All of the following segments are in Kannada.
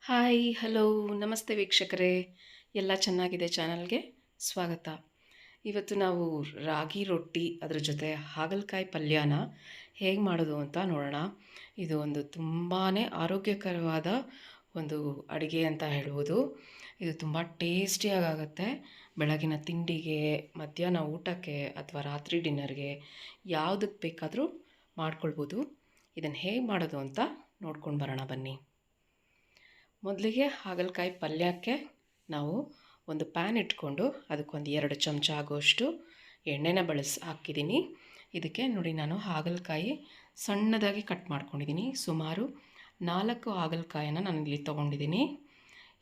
ಹಾಯ್ ಹಲೋ ನಮಸ್ತೆ ವೀಕ್ಷಕರೇ, ಎಲ್ಲ ಚೆನ್ನಾಗಿದೆ ಚಾನಲ್ಗೆ ಸ್ವಾಗತ. ಇವತ್ತು ನಾವು ರಾಗಿ ರೊಟ್ಟಿ ಅದರ ಜೊತೆ ಹಾಗಲಕಾಯಿ ಪಲ್ಯನ ಹೇಗೆ ಮಾಡೋದು ಅಂತ ನೋಡೋಣ. ಇದು ಒಂದು ತುಂಬಾ ಆರೋಗ್ಯಕರವಾದ ಒಂದು ಅಡುಗೆ ಅಂತ ಹೇಳ್ಬೋದು. ಇದು ತುಂಬ ಟೇಸ್ಟಿಯಾಗುತ್ತೆ. ಬೆಳಗಿನ ತಿಂಡಿಗೆ, ಮಧ್ಯಾಹ್ನ ಊಟಕ್ಕೆ ಅಥವಾ ರಾತ್ರಿ ಡಿನ್ನರ್ಗೆ ಯಾವುದಕ್ಕೆ ಬೇಕಾದರೂ ಮಾಡ್ಕೊಳ್ಬೋದು. ಇದನ್ನು ಹೇಗೆ ಮಾಡೋದು ಅಂತ ನೋಡ್ಕೊಂಡು ಬರೋಣ ಬನ್ನಿ. ಮೊದಲಿಗೆ ಹಾಗಲಕಾಯಿ ಪಲ್ಯಕ್ಕೆ ನಾವು ಒಂದು ಪ್ಯಾನ್ ಇಟ್ಕೊಂಡು ಅದಕ್ಕೊಂದು 2 ಚಮಚ ಆಗೋಷ್ಟು ಎಣ್ಣೆನ ಹಾಕಿದ್ದೀನಿ. ಇದಕ್ಕೆ ನೋಡಿ, ನಾನು ಹಾಗಲಕಾಯಿ ಸಣ್ಣದಾಗಿ ಕಟ್ ಮಾಡ್ಕೊಂಡಿದ್ದೀನಿ. ಸುಮಾರು 4 ಹಾಗಲಕಾಯನ್ನು ನಾನು ಇಲ್ಲಿ ತೊಗೊಂಡಿದ್ದೀನಿ.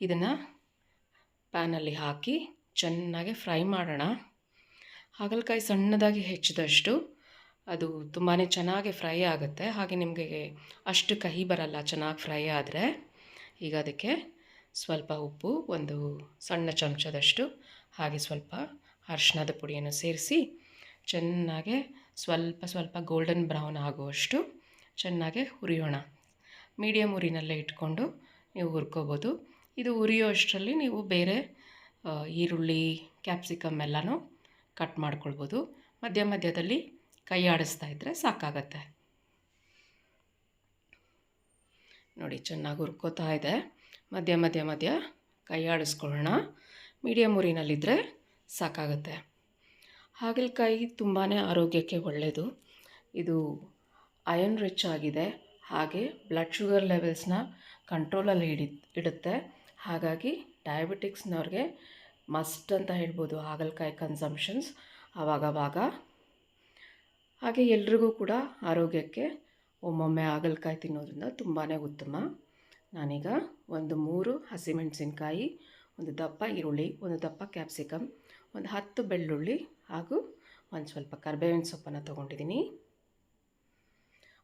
ಇದನ್ನು ಪ್ಯಾನಲ್ಲಿ ಹಾಕಿ ಚೆನ್ನಾಗಿ ಫ್ರೈ ಮಾಡೋಣ. ಹಾಗಲಕಾಯಿ ಸಣ್ಣದಾಗಿ ಹೆಚ್ಚಿದಷ್ಟು ಅದು ತುಂಬಾ ಚೆನ್ನಾಗಿ ಫ್ರೈ ಆಗುತ್ತೆ. ಹಾಗೆ ನಿಮಗೆ ಅಷ್ಟು ಕಹಿ ಬರಲ್ಲ ಚೆನ್ನಾಗಿ ಫ್ರೈ ಆದರೆ. ಈಗ ಅದಕ್ಕೆ ಸ್ವಲ್ಪ ಉಪ್ಪು, ಒಂದು ಸಣ್ಣ ಚಮಚದಷ್ಟು, ಹಾಗೆ ಸ್ವಲ್ಪ ಅರಿಶಿಣದ ಪುಡಿಯನ್ನು ಸೇರಿಸಿ ಚೆನ್ನಾಗೆ ಸ್ವಲ್ಪ ಗೋಲ್ಡನ್ ಬ್ರೌನ್ ಆಗುವಷ್ಟು ಚೆನ್ನಾಗೆ ಹುರಿಯೋಣ. ಮೀಡಿಯಮ್ ಉರಿನಲ್ಲೇ ಇಟ್ಕೊಂಡು ನೀವು ಹುರ್ಕೋಬೋದು. ಇದು ಹುರಿಯೋ ಅಷ್ಟರಲ್ಲಿ ನೀವು ಬೇರೆ ಈರುಳ್ಳಿ, ಕ್ಯಾಪ್ಸಿಕಮ್ ಎಲ್ಲನೂ ಕಟ್ ಮಾಡ್ಕೊಳ್ಬೋದು. ಮಧ್ಯದಲ್ಲಿ ಕೈ ಆಡಿಸ್ತಾ ಇದ್ದರೆ ಸಾಕಾಗತ್ತೆ. ನೋಡಿ, ಚೆನ್ನಾಗಿ ಹುರ್ಕೋತಾ ಇದೆ. ಮಧ್ಯ ಕೈ ಆಡಿಸ್ಕೊಳ್ಳೋಣ. ಮೀಡಿಯಮ್ ಉರಿನಲ್ಲಿದ್ದರೆ ಸಾಕಾಗುತ್ತೆ. ಹಾಗಲಕಾಯಿ ತುಂಬಾ ಆರೋಗ್ಯಕ್ಕೆ ಒಳ್ಳೆಯದು. ಇದು ಅಯನ್ ರಿಚ್ ಆಗಿದೆ. ಹಾಗೆ ಬ್ಲಡ್ ಶುಗರ್ ಲೆವೆಲ್ಸ್ನ ಕಂಟ್ರೋಲಲ್ಲಿ ಇಡುತ್ತೆ. ಹಾಗಾಗಿ ಡಯಾಬಿಟಿಕ್ಸ್ನವ್ರಿಗೆ ಮಸ್ಟ್ ಅಂತ ಹೇಳ್ಬೋದು ಹಾಗಲಕಾಯಿ ಕನ್ಸಂಪ್ಷನ್ಸ್ ಆವಾಗವಾಗ. ಹಾಗೆ ಎಲ್ರಿಗೂ ಕೂಡ ಆರೋಗ್ಯಕ್ಕೆ ಒಮ್ಮೊಮ್ಮೆ ಹಾಗಲಕಾಯಿ ತಿನ್ನೋದ್ರಿಂದ ತುಂಬಾ ಉತ್ತಮ. ನಾನೀಗ ಒಂದು 3 ಹಸಿಮೆಣಸಿನ್ಕಾಯಿ, ಒಂದು ದಪ್ಪ ಈರುಳ್ಳಿ, ಒಂದು ದಪ್ಪ ಕ್ಯಾಪ್ಸಿಕಮ್, ಒಂದು 10 ಬೆಳ್ಳುಳ್ಳಿ ಹಾಗೂ ಒಂದು ಸ್ವಲ್ಪ ಕರಿಬೇವಿನ ಸೊಪ್ಪನ್ನು ತೊಗೊಂಡಿದ್ದೀನಿ.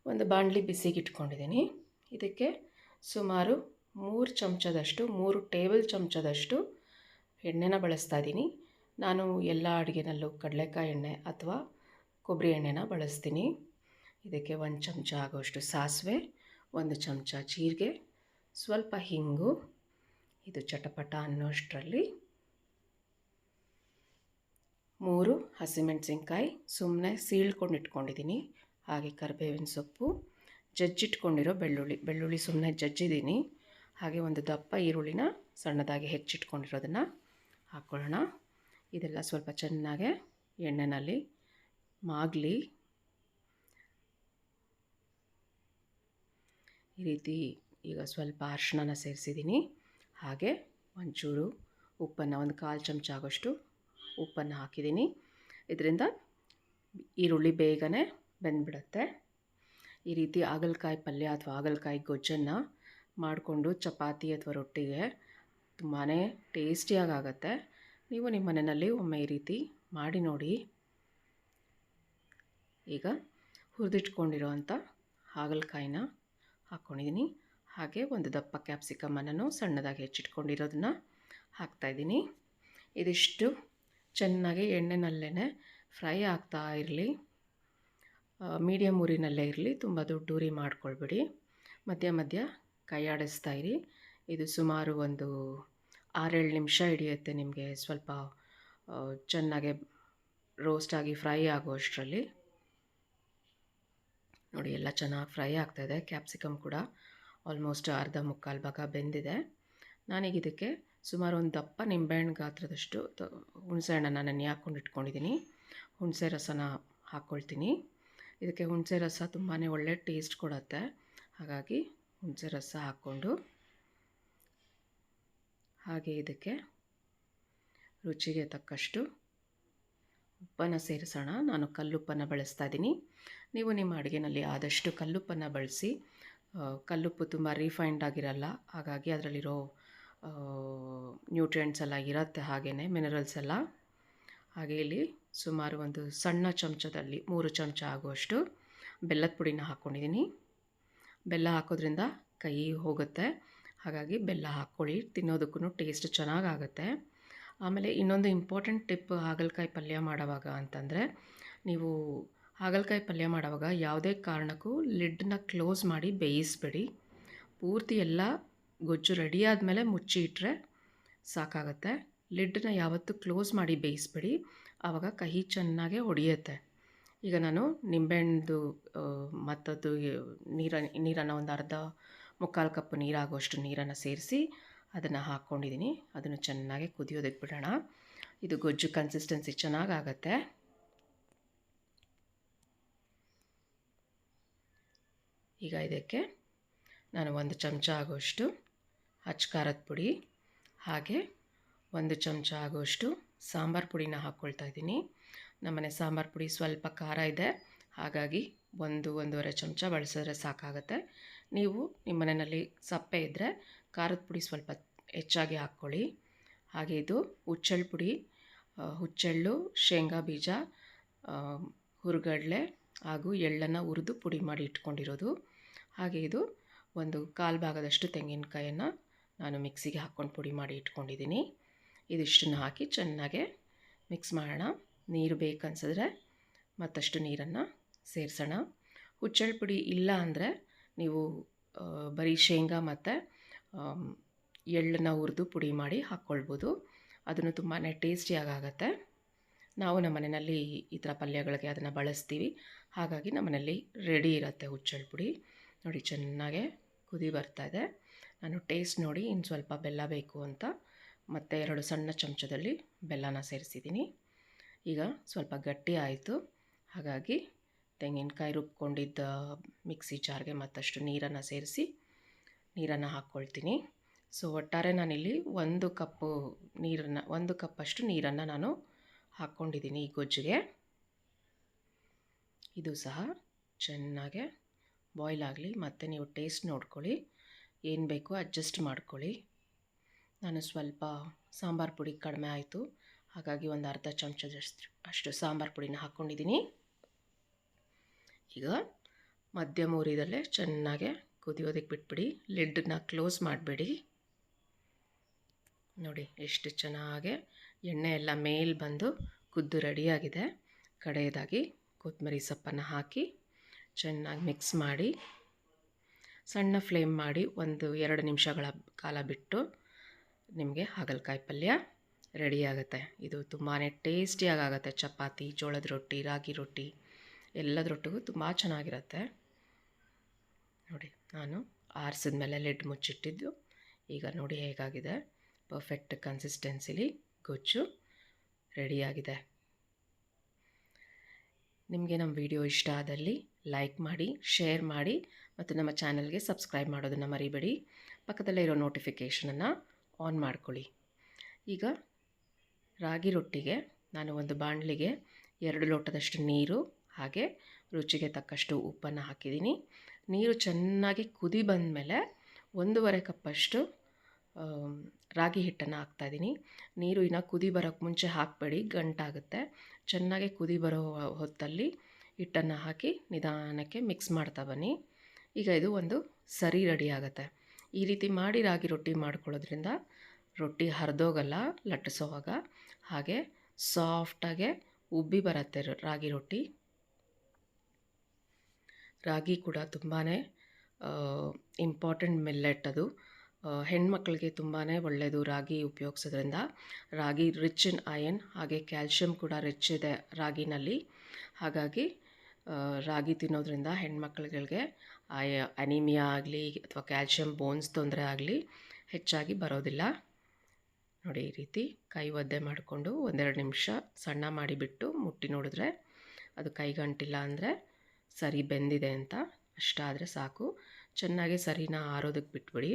ಒಂದು ಬಾಣಲಿ ಬಿಸಿಗೆ ಇಟ್ಕೊಂಡಿದ್ದೀನಿ. ಇದಕ್ಕೆ ಸುಮಾರು 3 ಟೇಬಲ್ ಚಮಚದಷ್ಟು ಎಣ್ಣೆನ ಬಳಸ್ತಾ ಇದ್ದೀನಿ. ನಾನು ಎಲ್ಲ ಅಡುಗೆನಲ್ಲೂ ಕಡಲೆಕಾಯಿ ಎಣ್ಣೆ ಅಥವಾ ಕೊಬ್ಬರಿ ಎಣ್ಣೆನ ಬಳಸ್ತೀನಿ. ಇದಕ್ಕೆ 1 ಚಮಚ ಆಗೋಷ್ಟು ಸಾಸಿವೆ, 1 ಚಮಚ ಜೀರಿಗೆ, ಸ್ವಲ್ಪ ಹಿಂಗು. ಇದು ಚಟಪಟ ಅನ್ನೋಷ್ಟರಲ್ಲಿ 3 ಹಸಿಮೆಣಸಿನ್ಕಾಯಿ ಸುಮ್ಮನೆ ಸೀಳ್ಕೊಂಡು ಇಟ್ಕೊಂಡಿದ್ದೀನಿ. ಹಾಗೆ ಕರಿಬೇವಿನ ಸೊಪ್ಪು, ಜಜ್ಜಿಟ್ಕೊಂಡಿರೋ ಬೆಳ್ಳುಳ್ಳಿ ಸುಮ್ಮನೆ ಜಜ್ಜಿದ್ದೀನಿ. ಹಾಗೆ ಒಂದು ದಪ್ಪ ಈರುಳ್ಳಿನ ಸಣ್ಣದಾಗಿ ಹೆಚ್ಚಿಟ್ಕೊಂಡಿರೋದನ್ನು ಹಾಕ್ಕೊಳ್ಳೋಣ. ಇದೆಲ್ಲ ಸ್ವಲ್ಪ ಚೆನ್ನಾಗೆ ಎಣ್ಣೆಯಲ್ಲಿ ಮಾಗಲಿ. ಈ ರೀತಿ ಈಗ ಸ್ವಲ್ಪ ಅರಿಶಿಣನ ಸೇರಿಸಿದ್ದೀನಿ. ಹಾಗೆ ಒಂಚೂರು ಉಪ್ಪನ್ನು, ಒಂದು 1/4 ಚಮಚ ಆಗೋಷ್ಟು ಉಪ್ಪನ್ನು ಹಾಕಿದ್ದೀನಿ. ಇದರಿಂದ ಈರುಳ್ಳಿ ಬೇಗನೆ ಬೆಂದ್ಬಿಡುತ್ತೆ. ಈ ರೀತಿ ಹಾಗಲಕಾಯಿ ಪಲ್ಯ ಅಥವಾ ಹಾಗಲಕಾಯಿ ಗೊಜ್ಜನ್ನು ಮಾಡಿಕೊಂಡು ಚಪಾತಿ ಅಥವಾ ರೊಟ್ಟಿಗೆ ತುಂಬಾ ಟೇಸ್ಟಿಯಾಗುತ್ತೆ. ನೀವು ನಿಮ್ಮ ಮನೆಯಲ್ಲಿ ಒಮ್ಮೆ ಈ ರೀತಿ ಮಾಡಿ ನೋಡಿ. ಈಗ ಹುರಿದಿಟ್ಕೊಂಡಿರೋ ಅಂಥ ಹಾಗಲಕಾಯಿನ ಹಾಕ್ಕೊಂಡಿದ್ದೀನಿ. ಹಾಗೆ ಒಂದು ದಪ್ಪ ಕ್ಯಾಪ್ಸಿಕಮನ್ನು ಸಣ್ಣದಾಗಿ ಹೆಚ್ಚಿಟ್ಕೊಂಡಿರೋದನ್ನ ಹಾಕ್ತಾಯಿದ್ದೀನಿ. ಇದಿಷ್ಟು ಚೆನ್ನಾಗಿ ಎಣ್ಣೆನಲ್ಲೇ ಫ್ರೈ ಆಗ್ತಾ ಇರಲಿ. ಮೀಡಿಯಮ್ ಉರಿನಲ್ಲೇ ಇರಲಿ, ತುಂಬ ದೊಡ್ಡ ಉರಿ ಮಾಡ್ಕೊಳ್ಬೇಡಿ. ಮಧ್ಯ ಕೈ ಆಡಿಸ್ತಾ ಇರಿ. ಇದು ಸುಮಾರು ಒಂದು 6-7 ನಿಮಿಷ ಹಿಡಿಯುತ್ತೆ ನಿಮಗೆ ಸ್ವಲ್ಪ ಚೆನ್ನಾಗೆ ರೋಸ್ಟಾಗಿ ಫ್ರೈ ಆಗುವಷ್ಟರಲ್ಲಿ. ನೋಡಿ, ಎಲ್ಲ ಚೆನ್ನಾಗಿ ಫ್ರೈ ಆಗ್ತಾಯಿದೆ. ಕ್ಯಾಪ್ಸಿಕಮ್ ಕೂಡ ಆಲ್ಮೋಸ್ಟ್ ಅರ್ಧ ಮುಕ್ಕಾಲು ಭಾಗ ಬೆಂದಿದೆ. ನಾನೀಗ ಇದಕ್ಕೆ ಸುಮಾರು ಒಂದು ದಪ್ಪ ನಿಂಬೆಹಣ್ಣು ಗಾತ್ರದಷ್ಟು ಹುಣಸೆಹಣ್ಣನ್ನು ನೆನೆ ಹಾಕ್ಕೊಂಡು ಇಟ್ಕೊಂಡಿದ್ದೀನಿ. ಹುಣಸೆ ರಸನ ಹಾಕ್ಕೊಳ್ತೀನಿ. ಇದಕ್ಕೆ ಹುಣಸೆ ರಸ ತುಂಬಾ ಒಳ್ಳೆ ಟೇಸ್ಟ್ ಕೊಡುತ್ತೆ. ಹಾಗಾಗಿ ಹುಣಸೆ ರಸ ಹಾಕ್ಕೊಂಡು, ಹಾಗೆ ಇದಕ್ಕೆ ರುಚಿಗೆ ತಕ್ಕಷ್ಟು ಉಪ್ಪನ್ನು ಸೇರಿಸೋಣ. ನಾನು ಕಲ್ಲುಪ್ಪನ್ನು ಬಳಸ್ತಾ ಇದ್ದೀನಿ. ನೀವು ನಿಮ್ಮ ಅಡುಗೆಯಲ್ಲಿ ಆದಷ್ಟು ಕಲ್ಲುಪ್ಪನ್ನು ಬಳಸಿ. ಕಲ್ಲುಪ್ಪು ತುಂಬ ರಿಫೈನ್ಡ್ ಆಗಿರಲ್ಲ, ಹಾಗಾಗಿ ಅದರಲ್ಲಿರೋ ನ್ಯೂಟ್ರಿಯೆಂಟ್ಸ್ ಎಲ್ಲ ಇರುತ್ತೆ, ಹಾಗೆಯೇ ಮಿನರಲ್ಸ್ ಎಲ್ಲ. ಹಾಗೆ ಇಲ್ಲಿ ಸುಮಾರು ಒಂದು ಸಣ್ಣ ಚಮಚದಲ್ಲಿ 3 ಚಮಚ ಆಗುವಷ್ಟು ಬೆಲ್ಲದ ಪುಡಿನ ಹಾಕ್ಕೊಂಡಿದ್ದೀನಿ. ಬೆಲ್ಲ ಹಾಕೋದ್ರಿಂದ ಕೈ ಹೋಗುತ್ತೆ, ಹಾಗಾಗಿ ಬೆಲ್ಲ ಹಾಕ್ಕೊಳ್ಳಿ. ತಿನ್ನೋದಕ್ಕೂ ಟೇಸ್ಟ್ ಚೆನ್ನಾಗಾಗುತ್ತೆ. ಆಮೇಲೆ ಇನ್ನೊಂದು ಇಂಪಾರ್ಟೆಂಟ್ ಟಿಪ್ ಹಾಗಲಕಾಯಿ ಪಲ್ಯ ಮಾಡೋವಾಗ ಅಂತಂದರೆ, ನೀವು ಹಾಗಲಕಾಯಿ ಪಲ್ಯ ಮಾಡೋವಾಗ ಯಾವುದೇ ಕಾರಣಕ್ಕೂ ಲಿಡ್ನ ಕ್ಲೋಸ್ ಮಾಡಿ ಬೇಯಿಸಬೇಡಿ. ಪೂರ್ತಿ ಎಲ್ಲ ಗೊಜ್ಜು ರೆಡಿ ಆದಮೇಲೆ ಮುಚ್ಚಿ ಇಟ್ಟರೆ ಸಾಕಾಗತ್ತೆ. ಲಿಡ್ಡನ್ನ ಯಾವತ್ತೂ ಕ್ಲೋಸ್ ಮಾಡಿ ಬೇಯಿಸ್ಬೇಡಿ, ಆವಾಗ ಕಹಿ ಚೆನ್ನಾಗೇ ಹೊಡೆಯುತ್ತೆ. ಈಗ ನಾನು ನಿಂಬೆಹಣ್ಣು ಮತ್ತದು ನೀರನ್ನು ಒಂದು ಅರ್ಧ ಮುಕ್ಕಾಲು ಕಪ್ ನೀರಾಗುವಷ್ಟು ನೀರನ್ನು ಸೇರಿಸಿ ಅದನ್ನು ಹಾಕ್ಕೊಂಡಿದ್ದೀನಿ. ಅದನ್ನು ಚೆನ್ನಾಗಿ ಕುದಿಯೋದಕ್ಕೆ ಬಿಡೋಣ. ಇದು ಗೊಜ್ಜು ಕನ್ಸಿಸ್ಟೆನ್ಸಿ ಚೆನ್ನಾಗಾಗತ್ತೆ. ಈಗ ಇದಕ್ಕೆ ನಾನು 1 ಚಮಚ ಆಗುವಷ್ಟು ಅಚ್ಚ ಖಾರದ ಪುಡಿ, ಹಾಗೆ 1 ಚಮಚ ಆಗುವಷ್ಟು ಸಾಂಬಾರು ಪುಡಿನ ಹಾಕ್ಕೊಳ್ತಾ ಇದ್ದೀನಿ. ನಮ್ಮನೆ ಸಾಂಬಾರು ಪುಡಿ ಸ್ವಲ್ಪ ಖಾರ ಇದೆ, ಹಾಗಾಗಿ 1-1.5 ಚಮಚ ಬಳಸಿದ್ರೆ ಸಾಕಾಗುತ್ತೆ. ನೀವು ನಿಮ್ಮ ಮನೆಯಲ್ಲಿ ಸಪ್ಪೆ ಇದ್ದರೆ ಖಾರದ ಪುಡಿ ಸ್ವಲ್ಪ ಹೆಚ್ಚಾಗಿ ಹಾಕ್ಕೊಳ್ಳಿ. ಹಾಗೆ ಇದು ಹುಚ್ಚೆಳ್ಳು ಪುಡಿ, ಹುಚ್ಚೆಳ್ಳು, ಶೇಂಗಾ ಬೀಜ, ಹುರ್ಗಡಲೆ ಹಾಗೂ ಎಳ್ಳನ್ನು ಹುರಿದು ಪುಡಿ ಮಾಡಿ ಇಟ್ಕೊಂಡಿರೋದು. ಹಾಗೆ ಇದು 1/4 ಭಾಗದಷ್ಟು ತೆಂಗಿನಕಾಯನ್ನು ನಾನು ಮಿಕ್ಸಿಗೆ ಹಾಕ್ಕೊಂಡು ಪುಡಿ ಮಾಡಿ ಇಟ್ಕೊಂಡಿದ್ದೀನಿ. ಇದಿಷ್ಟನ್ನು ಹಾಕಿ ಚೆನ್ನಾಗೆ ಮಿಕ್ಸ್ ಮಾಡೋಣ. ನೀರು ಬೇಕನ್ಸಿದ್ರೆ ಮತ್ತಷ್ಟು ನೀರನ್ನು ಸೇರಿಸೋಣ. ಹುಚ್ಚೆಳ್ಳು ಪುಡಿ ಇಲ್ಲ ಅಂದರೆ ನೀವು ಬರೀ ಶೇಂಗಾ ಮತ್ತು ಎಳ್ಳನ್ನು ಹುರಿದು ಪುಡಿ ಮಾಡಿ ಹಾಕ್ಕೊಳ್ಬೋದು. ಅದನ್ನು ತುಂಬಾ ಟೇಸ್ಟಿಯಾಗತ್ತೆ. ನಾವು ನಮ್ಮ ಮನೆಯಲ್ಲಿ ಈ ಥರ ಪಲ್ಯಗಳಿಗೆ ಅದನ್ನು ಬಳಸ್ತೀವಿ, ಹಾಗಾಗಿ ನಮ್ಮ ಮನೆಯಲ್ಲಿ ರೆಡಿ ಇರುತ್ತೆ ಹುಚ್ಚೆಳ್ಳು ಪುಡಿ. ನೋಡಿ ಚೆನ್ನಾಗೆ ಕುದಿ ಬರ್ತಾಯಿದೆ. ನಾನು ಟೇಸ್ಟ್ ನೋಡಿ ಇನ್ನು ಸ್ವಲ್ಪ ಬೆಲ್ಲ ಬೇಕು ಅಂತ ಮತ್ತು 2 ಸಣ್ಣ ಚಮಚದಲ್ಲಿ ಬೆಲ್ಲನ ಸೇರಿಸಿದ್ದೀನಿ. ಈಗ ಸ್ವಲ್ಪ ಗಟ್ಟಿ ಆಯಿತು, ಹಾಗಾಗಿ ತೆಂಗಿನಕಾಯಿ ರುಬ್ಕೊಂಡಿದ್ದ ಮಿಕ್ಸಿ ಜಾರ್ಗೆ ಮತ್ತಷ್ಟು ನೀರನ್ನು ಸೇರಿಸಿ ನೀರನ್ನು ಹಾಕ್ಕೊಳ್ತೀನಿ. ಸೊ ಒಟ್ಟಾರೆ ನಾನಿಲ್ಲಿ 1 ಕಪ್ಪಷ್ಟು ನೀರನ್ನು ನಾನು ಹಾಕ್ಕೊಂಡಿದ್ದೀನಿ ಈ ಗೊಜ್ಜಿಗೆ. ಇದು ಸಹ ಚೆನ್ನಾಗೆ ಬಾಯ್ಲ್ ಆಗಲಿ, ಮತ್ತು ನೀವು ಟೇಸ್ಟ್ ನೋಡ್ಕೊಳ್ಳಿ, ಏನು ಬೇಕೋ ಅಡ್ಜಸ್ಟ್ ಮಾಡ್ಕೊಳ್ಳಿ. ನಾನು ಸ್ವಲ್ಪ ಸಾಂಬಾರು ಪುಡಿ ಕಡಿಮೆ ಆಯಿತು, ಹಾಗಾಗಿ 1 ಅರ್ಧ ಚಮಚದಷ್ಟು ಸಾಂಬಾರು ಪುಡಿನ ಹಾಕ್ಕೊಂಡಿದ್ದೀನಿ. ಈಗ ಮಧ್ಯಮ ಉರಿದಲ್ಲೇ ಚೆನ್ನಾಗೆ ಕುದಿಯೋದಕ್ಕೆ ಬಿಟ್ಬಿಡಿ, ಲಿಡ್ಡನ್ನ ಕ್ಲೋಸ್ ಮಾಡಬೇಡಿ. ನೋಡಿ ಎಷ್ಟು ಚೆನ್ನಾಗೆ ಎಣ್ಣೆ ಎಲ್ಲ ಮೇಲೆ ಬಂದು ಕುದ್ದು ರೆಡಿಯಾಗಿದೆ. ಕಡೆಯದಾಗಿ ಕೊತ್ತಂಬರಿ ಸೊಪ್ಪನ್ನು ಹಾಕಿ ಚೆನ್ನಾಗಿ ಮಿಕ್ಸ್ ಮಾಡಿ ಸಣ್ಣ ಫ್ಲೇಮ್ ಮಾಡಿ 1-2 ನಿಮಿಷಗಳ ಕಾಲ ಬಿಟ್ಟು ನಿಮಗೆ ಹಾಗಲಕಾಯಿ ಪಲ್ಯ ರೆಡಿಯಾಗುತ್ತೆ. ಇದು ತುಂಬಾ ಟೇಸ್ಟಿಯಾಗುತ್ತೆ. ಚಪಾತಿ, ಜೋಳದ ರೊಟ್ಟಿ, ರಾಗಿ ರೊಟ್ಟಿ ಎಲ್ಲದರೊಟ್ಟಿಗೂ ತುಂಬ ಚೆನ್ನಾಗಿರುತ್ತೆ. ನೋಡಿ ನಾನು ಆರಿಸಿದ ಮೇಲೆ ಲಿಡ್ ಮುಚ್ಚಿಟ್ಟಿದ್ದು. ಈಗ ನೋಡಿ ಹೇಗಾಗಿದೆ, ಪರ್ಫೆಕ್ಟ್ ಕನ್ಸಿಸ್ಟೆನ್ಸಿಲಿ ಗೊಜ್ಜು ರೆಡಿಯಾಗಿದೆ. ನಿಮಗೆ ನಮ್ಮ ವಿಡಿಯೋ ಇಷ್ಟ ಆದಲ್ಲಿ ಲೈಕ್ ಮಾಡಿ, ಶೇರ್ ಮಾಡಿ ಮತ್ತು ನಮ್ಮ ಚಾನಲ್ಗೆ ಸಬ್ಸ್ಕ್ರೈಬ್ ಮಾಡೋದನ್ನು ಮರಿಬೇಡಿ. ಪಕ್ಕದಲ್ಲೇ ಇರೋ ನೋಟಿಫಿಕೇಷನನ್ನು ಆನ್ ಮಾಡ್ಕೊಳ್ಳಿ. ಈಗ ರಾಗಿ ರೊಟ್ಟಿಗೆ ನಾನು ಒಂದು ಬಾಣಲಿಗೆ 2 ಲೋಟದಷ್ಟು ನೀರು ಹಾಗೆ ರುಚಿಗೆ ತಕ್ಕಷ್ಟು ಉಪ್ಪನ್ನು ಹಾಕಿದ್ದೀನಿ. ನೀರು ಚೆನ್ನಾಗಿ ಕುದಿ ಬಂದ ಮೇಲೆ 1.5 ಕಪ್ಪಷ್ಟು ರಾಗಿ ಹಿಟ್ಟನ್ನು ಹಾಕ್ತಾಯಿದ್ದೀನಿ. ನೀರು ಇನ್ನು ಕುದಿ ಬರೋಕ್ಕೆ ಮುಂಚೆ ಹಾಕಬೇಡಿ, ಗಂಟಾಗುತ್ತೆ. ಚೆನ್ನಾಗಿ ಕುದಿ ಬರೋ ಹೊತ್ತಲ್ಲಿ ಹಿಟ್ಟನ್ನು ಹಾಕಿ ನಿಧಾನಕ್ಕೆ ಮಿಕ್ಸ್ ಮಾಡ್ತಾ ಬನ್ನಿ. ಈಗ ಇದು ಒಂದು ಸರಿ ರೆಡಿ ಆಗುತ್ತೆ. ಈ ರೀತಿ ಮಾಡಿ ರಾಗಿ ರೊಟ್ಟಿ ಮಾಡ್ಕೊಳ್ಳೋದ್ರಿಂದ ರೊಟ್ಟಿ ಹರಿದೋಗಲ್ಲ ಲಟ್ಟಿಸೋವಾಗ, ಹಾಗೆ ಸಾಫ್ಟಾಗೆ ಉಬ್ಬಿ ಬರುತ್ತೆ ರಾಗಿ ರೊಟ್ಟಿ. ರಾಗಿ ಕೂಡ ತುಂಬಾ ಇಂಪಾರ್ಟೆಂಟ್ ಮಿಲ್ಲೆಟ್. ಅದು ಹೆಣ್ಮಕ್ಳಿಗೆ ತುಂಬಾ ಒಳ್ಳೆಯದು ರಾಗಿ ಉಪಯೋಗಿಸೋದ್ರಿಂದ. ರಾಗಿ ರಿಚ್ ಇನ್ ಅಯನ್, ಹಾಗೆ ಕ್ಯಾಲ್ಶಿಯಂ ಕೂಡ ರಿಚ್ ಇದೆ ರಾಗಿನಲ್ಲಿ. ಹಾಗಾಗಿ ರಾಗಿ ತಿನ್ನೋದ್ರಿಂದ ಹೆಣ್ಮಕ್ಳುಗಳಿಗೆ ಅನಿಮಿಯಾ ಆಗಲಿ ಅಥವಾ ಕ್ಯಾಲ್ಶಿಯಂ ಬೋನ್ಸ್ ತೊಂದರೆ ಆಗಲಿ ಹೆಚ್ಚಾಗಿ ಬರೋದಿಲ್ಲ. ನೋಡಿ ಈ ರೀತಿ ಕೈ ಒದ್ದೆ ಮಾಡಿಕೊಂಡು 1-2 ನಿಮಿಷ ಸಣ್ಣ ಮಾಡಿಬಿಟ್ಟು ಮುಟ್ಟಿ ನೋಡಿದ್ರೆ ಅದು ಕೈಗಂಟಿಲ್ಲ ಅಂದರೆ ಸರಿ ಬೆಂದಿದೆ ಅಂತ. ಅಷ್ಟಾದರೆ ಸಾಕು. ಚೆನ್ನಾಗಿ ಸರಿನ ಆರೋದಕ್ಕೆ ಬಿಟ್ಬಿಡಿ,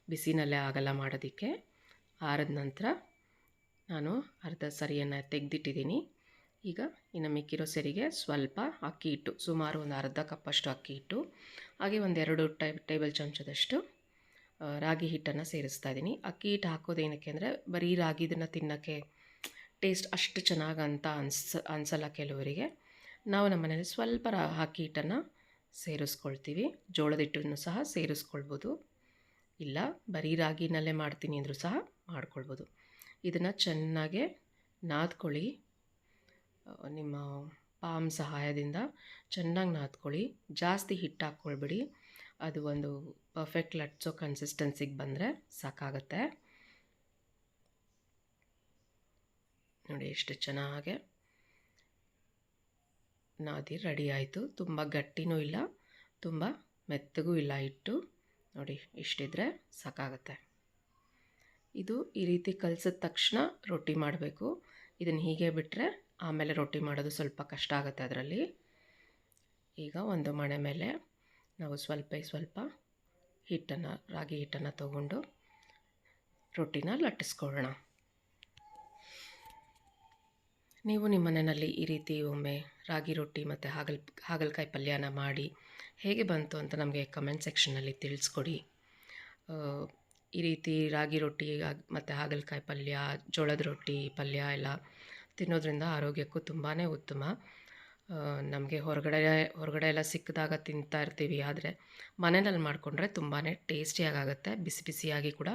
ಬಿಸಿನಲ್ಲೇ ಆಗಲ್ಲ ಮಾಡೋದಕ್ಕೆ. ಆರಿದ ನಂತರ ನಾನು ಅರ್ಧ ಸರಿಯನ್ನು ತೆಗೆದಿಟ್ಟಿದ್ದೀನಿ. ಈಗ ಇನ್ನು ಮಿಕ್ಕಿರೋ ಸರಿಗೆ ಸ್ವಲ್ಪ ಅಕ್ಕಿ ಹಿಟ್ಟು, ಸುಮಾರು 1 ಅರ್ಧ ಕಪ್ಪಷ್ಟು ಅಕ್ಕಿ ಹಿಟ್ಟು, ಹಾಗೆ 1-2 ಟೇಬಲ್ ಚಮಚದಷ್ಟು ರಾಗಿ ಹಿಟ್ಟನ್ನು ಸೇರಿಸ್ತಾ ಇದ್ದೀನಿ. ಅಕ್ಕಿ ಹಿಟ್ಟು ಹಾಕೋದೇನಕ್ಕೆ ಅಂದರೆ ಬರೀ ರಾಗಿದನ್ನು ತಿನ್ನೋಕ್ಕೆ ಟೇಸ್ಟ್ ಅಷ್ಟು ಚೆನ್ನಾಗಿ ಅಂತ ಅನಿಸಲ್ಲ ಕೆಲವರಿಗೆ. ನಾವು ನಮ್ಮ ಮನೇಲಿ ಸ್ವಲ್ಪ ಅಕ್ಕಿ ಹಿಟ್ಟನ್ನು ಸೇರಿಸ್ಕೊಳ್ತೀವಿ. ಜೋಳದ ಹಿಟ್ಟನ್ನು ಸಹ ಸೇರಿಸ್ಕೊಳ್ಬೋದು, ಇಲ್ಲ ಬರೀ ರಾಗಿನಲ್ಲೇ ಮಾಡ್ತೀನಿ ಅಂದರೂ ಸಹ ಮಾಡ್ಕೊಳ್ಬೋದು. ಇದನ್ನು ಚೆನ್ನಾಗೆ ನಾದ್ಕೊಳ್ಳಿ. ನಿಮ್ಮ ಪಾಮ್ ಸಹಾಯದಿಂದ ಚೆನ್ನಾಗಿ ನಾದ್ಕೊಳ್ಳಿ. ಜಾಸ್ತಿ ಹಿಟ್ಟು ಹಾಕ್ಕೊಳ್ಬೇಡಿ, ಅದು ಒಂದು ಪರ್ಫೆಕ್ಟ್ ಲಟ್ಸೋ ಕನ್ಸಿಸ್ಟೆನ್ಸಿಗೆ ಬಂದರೆ ಸಾಕಾಗುತ್ತೆ. ನೋಡಿ ಎಷ್ಟು ಚೆನ್ನಾಗೆ ನಾದಿ ರೆಡಿ ಆಯಿತು. ತುಂಬ ಗಟ್ಟಿನೂ ಇಲ್ಲ, ತುಂಬ ಮೆತ್ತಗೂ ಇಲ್ಲ ಹಿಟ್ಟು. ನೋಡಿ ಇಷ್ಟಿದ್ರೆ ಸಾಕಾಗುತ್ತೆ. ಇದು ಈ ರೀತಿ ಕಲಸಿದ ತಕ್ಷಣ ರೊಟ್ಟಿ ಮಾಡಬೇಕು. ಇದನ್ನು ಹೀಗೆ ಬಿಟ್ಟರೆ ಆಮೇಲೆ ರೊಟ್ಟಿ ಮಾಡೋದು ಸ್ವಲ್ಪ ಕಷ್ಟ ಆಗುತ್ತೆ ಅದರಲ್ಲಿ. ಈಗ ಒಂದು ಮಣೆ ಮೇಲೆ ನಾವು ಸ್ವಲ್ಪ ಹಿಟ್ಟನ್ನು, ರಾಗಿ ಹಿಟ್ಟನ್ನು ತಗೊಂಡು ರೊಟ್ಟಿನ ಲಟ್ಟಿಸ್ಕೊಳ್ಳೋಣ. ನೀವು ನಿಮ್ಮ ಮನೆಯಲ್ಲಿ ಈ ರೀತಿ ಒಮ್ಮೆ ರಾಗಿ ರೊಟ್ಟಿ ಮತ್ತು ಹಾಗಲಕಾಯಿ ಪಲ್ಯನ ಮಾಡಿ ಹೇಗೆ ಬಂತು ಅಂತ ನಮಗೆ ಕಮೆಂಟ್ ಸೆಕ್ಷನ್ನಲ್ಲಿ ತಿಳಿಸ್ಕೊಡಿ. ಈ ರೀತಿ ರಾಗಿ ರೊಟ್ಟಿ ಮತ್ತು ಹಾಗಲಕಾಯಿ ಪಲ್ಯ, ಜೋಳದ ರೊಟ್ಟಿ ಪಲ್ಯ ಎಲ್ಲ ತಿನ್ನೋದ್ರಿಂದ ಆರೋಗ್ಯಕ್ಕೂ ತುಂಬಾ ಉತ್ತಮ. ನಮಗೆ ಹೊರಗಡೆ ಎಲ್ಲ ಸಿಕ್ಕಿದಾಗ ತಿಂತಾ ಇರ್ತೀವಿ, ಆದರೆ ಮನೆಯಲ್ಲಿ ಮಾಡಿಕೊಂಡ್ರೆ ತುಂಬಾ ಟೇಸ್ಟಿಯಾಗುತ್ತೆ. ಬಿಸಿ ಬಿಸಿಯಾಗಿ ಕೂಡ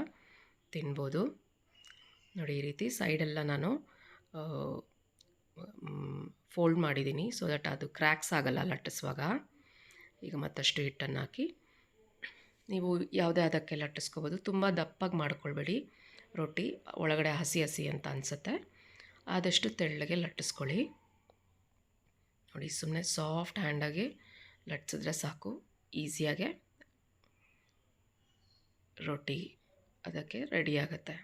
ತಿನ್ಬೋದು. ನೋಡಿ ಈ ರೀತಿ ಸೈಡೆಲ್ಲ ನಾನು ಫೋಲ್ಡ್ ಮಾಡಿದ್ದೀನಿ, ಸೊ ದಟ್ ಅದು ಕ್ರ್ಯಾಕ್ಸ್ ಆಗೋಲ್ಲ ಲಟ್ಟಿಸುವಾಗ. ಈಗ ಮತ್ತಷ್ಟು ಹಿಟ್ಟನ್ನು ಹಾಕಿ ನೀವು ಯಾವುದೇ ಅದಕ್ಕೆ ಲಟ್ಟಿಸ್ಕೋಬೋದು. ತುಂಬ ದಪ್ಪಾಗಿ ಮಾಡ್ಕೊಳ್ಬೇಡಿ, ರೊಟ್ಟಿ ಒಳಗಡೆ ಹಸಿ ಅಂತ ಅನಿಸುತ್ತೆ. ಆದಷ್ಟು ತೆಳ್ಳಗೆ ಲಟ್ಟಿಸ್ಕೊಳ್ಳಿ. ನೋಡಿ ಸುಮ್ಮನೆ ಸಾಫ್ಟ್ ಹ್ಯಾಂಡಾಗಿ ಲಟ್ಟಿಸಿದ್ರೆ ಸಾಕು, ಈಸಿಯಾಗೆ ರೊಟ್ಟಿ ಅದಕ್ಕೆ ರೆಡಿ ಆಗುತ್ತೆ.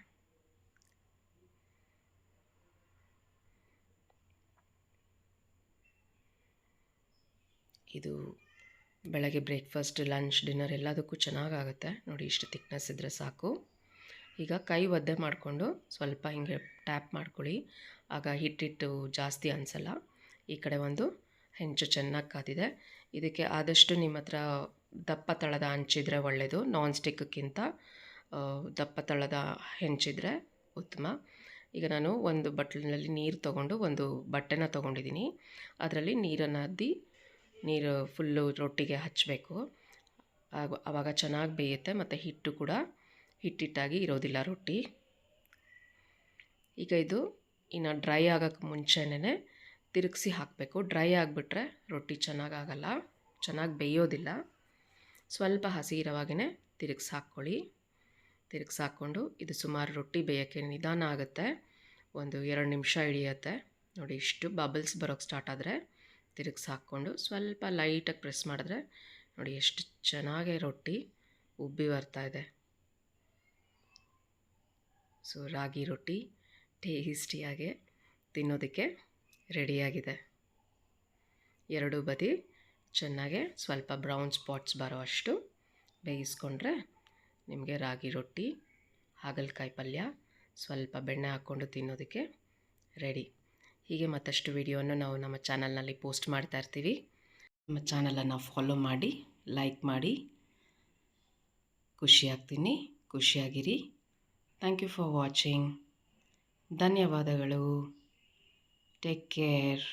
ಇದು ಬೆಳಗ್ಗೆ ಬ್ರೇಕ್ಫಾಸ್ಟ್, ಲಂಚ್, ಡಿನ್ನರ್ ಎಲ್ಲದಕ್ಕೂ ಚೆನ್ನಾಗಾಗುತ್ತೆ. ನೋಡಿ ಇಷ್ಟು ಥಿಕ್ನೆಸ್ ಇದ್ದರೆ ಸಾಕು. ಈಗ ಕೈ ಒದ್ದೆ ಮಾಡಿಕೊಂಡು ಸ್ವಲ್ಪ ಹಿಂಗೆ ಟ್ಯಾಪ್ ಮಾಡ್ಕೊಳ್ಳಿ, ಆಗ ಹಿಟ್ಟಿಟ್ಟು ಜಾಸ್ತಿ ಅನಿಸಲ್ಲ. ಈ ಕಡೆ ಒಂದು ಹೆಂಚು ಚೆನ್ನಾಗಿ ಕಾದಿದೆ. ಇದಕ್ಕೆ ಆದಷ್ಟು ನಿಮ್ಮ ಹತ್ರ ದಪ್ಪ ತಳದ ಹಂಚಿದ್ರೆ ಒಳ್ಳೆಯದು. ನಾನ್ ಸ್ಟಿಕ್ಕಿಂತ ದಪ್ಪ ತಳದ ಹೆಂಚಿದ್ರೆ ಉತ್ತಮ. ಈಗ ನಾನು ಒಂದು ಬಟ್ಲಿನಲ್ಲಿ ನೀರು ತೊಗೊಂಡು ಒಂದು ಬಟ್ಟೆನ ತೊಗೊಂಡಿದ್ದೀನಿ. ಅದರಲ್ಲಿ ನೀರನ್ನು ಅದ್ದಿ ನೀರು ಫುಲ್ಲು ರೊಟ್ಟಿಗೆ ಹಚ್ಚಬೇಕು. ಆವಾಗ ಚೆನ್ನಾಗಿ ಬೇಯುತ್ತೆ ಮತ್ತು ಹಿಟ್ಟು ಕೂಡ ಹಿಟ್ಟಿಟ್ಟಾಗಿ ಇರೋದಿಲ್ಲ ರೊಟ್ಟಿ. ಈಗ ಇದು ಇನ್ನು ಡ್ರೈ ಆಗೋಕ್ಕೆ ಮುಂಚೆನೇ ತಿರುಗಿಸಿ ಹಾಕಬೇಕು. ಡ್ರೈ ಆಗಿಬಿಟ್ರೆ ರೊಟ್ಟಿ ಚೆನ್ನಾಗಾಗಲ್ಲ, ಚೆನ್ನಾಗಿ ಬೇಯೋದಿಲ್ಲ. ಸ್ವಲ್ಪ ಹಸಿ ಇರೋವಾಗೇ ತಿರುಗಿಸಿ ಹಾಕ್ಕೊಳ್ಳಿ. ತಿರುಗಿಸಿ ಹಾಕ್ಕೊಂಡು ಇದು ಸುಮಾರು ರೊಟ್ಟಿ ಬೇಯೋಕ್ಕೆ ನಿಧಾನ ಆಗುತ್ತೆ, ಒಂದು 2 ನಿಮಿಷ ಹಿಡಿಯುತ್ತೆ. ನೋಡಿ ಇಷ್ಟು ಬಬಲ್ಸ್ ಬರೋಕ್ಕೆ ಸ್ಟಾರ್ಟ್ ಆದರೆ ತಿರುಗಿಸಿ ಹಾಕ್ಕೊಂಡು ಸ್ವಲ್ಪ ಲೈಟಾಗಿ ಪ್ರೆಸ್ ಮಾಡಿದ್ರೆ ನೋಡಿ ಎಷ್ಟು ಚೆನ್ನಾಗಿ ರೊಟ್ಟಿ ಉಬ್ಬಿ ಬರ್ತಾಯಿದೆ. ಸೊ ರಾಗಿ ರೊಟ್ಟಿ ಟೇಸ್ಟಿಯಾಗಿ ತಿನ್ನೋದಕ್ಕೆ ರೆಡಿಯಾಗಿದೆ. ಎರಡೂ ಬದಿ ಚೆನ್ನಾಗೆ ಸ್ವಲ್ಪ ಬ್ರೌನ್ ಸ್ಪಾಟ್ಸ್ ಬರೋ ಅಷ್ಟು ಬೇಯಿಸ್ಕೊಂಡ್ರೆ ನಿಮಗೆ ರಾಗಿ ರೊಟ್ಟಿ, ಹಾಗಲಕಾಯಿ ಪಲ್ಯ, ಸ್ವಲ್ಪ ಬೆಣ್ಣೆ ಹಾಕ್ಕೊಂಡು ತಿನ್ನೋದಕ್ಕೆ ರೆಡಿ. ಹೀಗೆ ಮತ್ತಷ್ಟು ವಿಡಿಯೋವನ್ನು ನಾವು ನಮ್ಮ ಚಾನಲ್ನಲ್ಲಿ ಪೋಸ್ಟ್ ಮಾಡ್ತಾ ಇರ್ತೀವಿ. ನಮ್ಮ ಚಾನಲನ್ನು ಫಾಲೋ ಮಾಡಿ, ಲೈಕ್ ಮಾಡಿ. ಖುಷಿಯಾಗಿರಿ. Thank you for watching. ಧನ್ಯವಾದಗಳು. Take care.